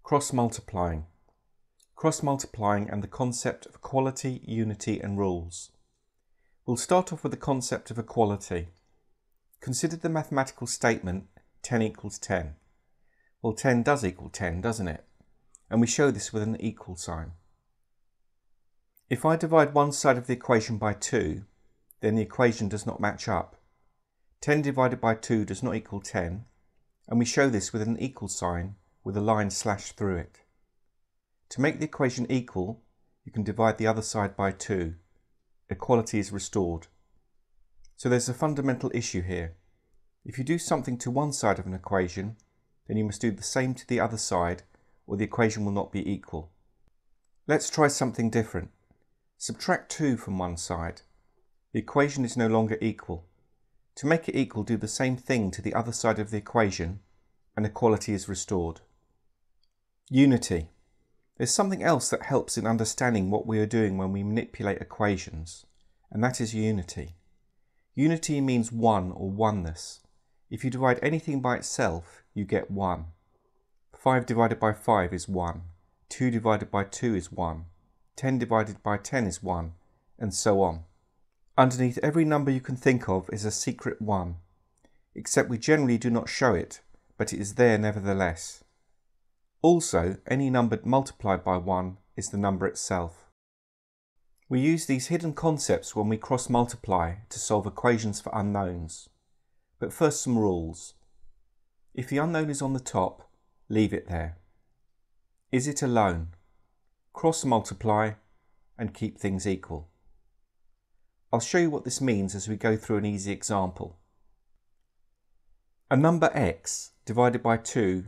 Cross-multiplying. Cross-multiplying and the concept of equality, unity and rules. We'll start off with the concept of equality. Consider the mathematical statement 10 equals 10. Well, 10 does equal 10, doesn't it? And we show this with an equal sign. If I divide one side of the equation by 2, then the equation does not match up. 10 divided by 2 does not equal 10, and we show this with an equal sign with a line slashed through it. To make the equation equal, you can divide the other side by 2. Equality is restored. So there's a fundamental issue here. If you do something to one side of an equation, then you must do the same to the other side, or the equation will not be equal. Let's try something different. Subtract 2 from one side. The equation is no longer equal. To make it equal, do the same thing to the other side of the equation, and equality is restored. Unity. There's something else that helps in understanding what we are doing when we manipulate equations, and that is unity. Unity means one or oneness. If you divide anything by itself, you get 1. 5 divided by 5 is 1. 2 divided by 2 is 1. 10 divided by 10 is 1, and so on. Underneath every number you can think of is a secret 1, except we generally do not show it, but it is there nevertheless. Also, any number multiplied by 1 is the number itself. We use these hidden concepts when we cross-multiply to solve equations for unknowns. But first, some rules. If the unknown is on the top, leave it there. Is it alone? Cross-multiply and keep things equal. I'll show you what this means as we go through an easy example. A number x divided by 2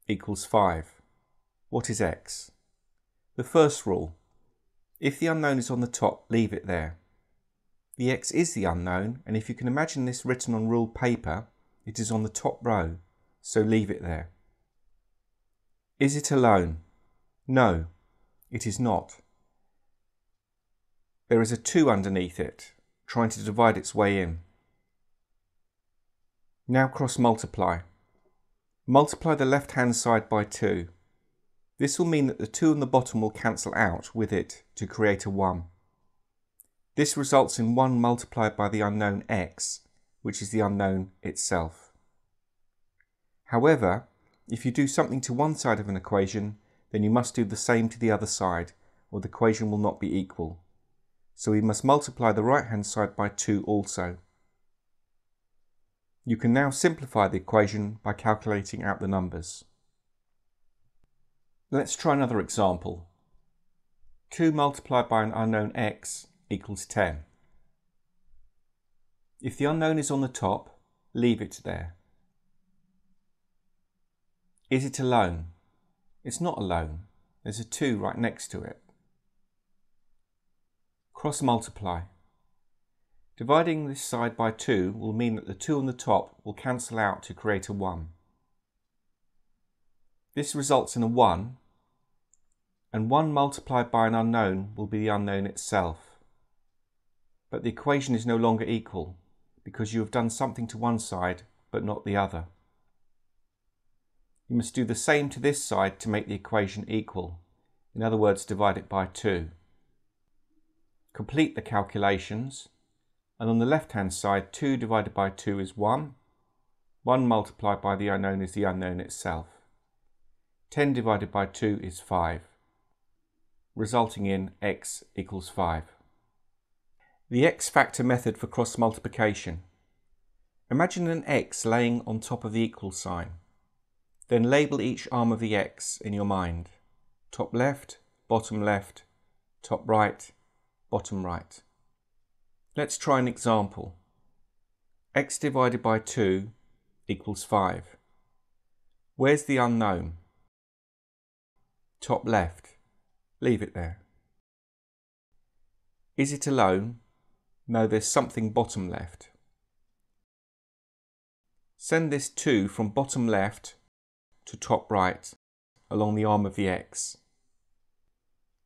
equals 5. What is x? The first rule. If the unknown is on the top, leave it there. The x is the unknown, and if you can imagine this written on ruled paper, it is on the top row, so leave it there. Is it alone? No, it is not. There is a 2 underneath it, trying to divide its way in. Now cross-multiply. Multiply the left-hand side by 2. This will mean that the 2 on the bottom will cancel out with it to create a 1. This results in 1 multiplied by the unknown x, which is the unknown itself. However, if you do something to one side of an equation, then you must do the same to the other side, or the equation will not be equal. So we must multiply the right-hand side by 2 also. You can now simplify the equation by calculating out the numbers. Let's try another example. 2 multiplied by an unknown x equals 10. If the unknown is on the top, leave it there. Is it alone? It's not alone. There's a 2 right next to it. Cross-multiply. Dividing this side by 2 will mean that the 2 on the top will cancel out to create a 1. This results in a 1, and 1 multiplied by an unknown will be the unknown itself. But the equation is no longer equal, because you have done something to one side, but not the other. You must do the same to this side to make the equation equal. In other words, divide it by 2. Complete the calculations, and on the left-hand side, 2 divided by 2 is 1. 1 multiplied by the unknown is the unknown itself. 10 divided by 2 is 5, resulting in x equals 5. The x-factor method for cross-multiplication. Imagine an x laying on top of the equal sign. Then label each arm of the x in your mind. Top left, top right, bottom right. Let's try an example. X divided by 2 equals 5. Where's the unknown? Top left. Leave it there. Is it alone? No, there's something bottom left. Send this 2 from bottom left to top right along the arm of the x.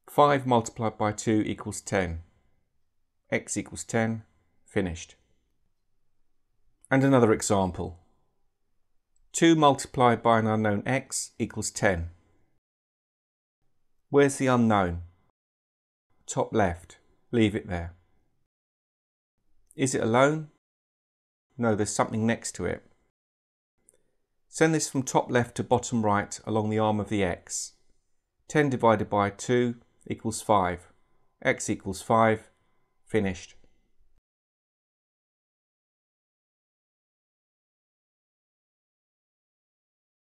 5 multiplied by 2 equals 10. X equals 10, finished. And another example. 2 multiplied by an unknown x equals 10. Where's the unknown? Top left. Leave it there. Is it alone? No, there's something next to it. Send this from top left to bottom right along the arm of the x. 10 divided by 2 equals 5. X equals 5. Finished.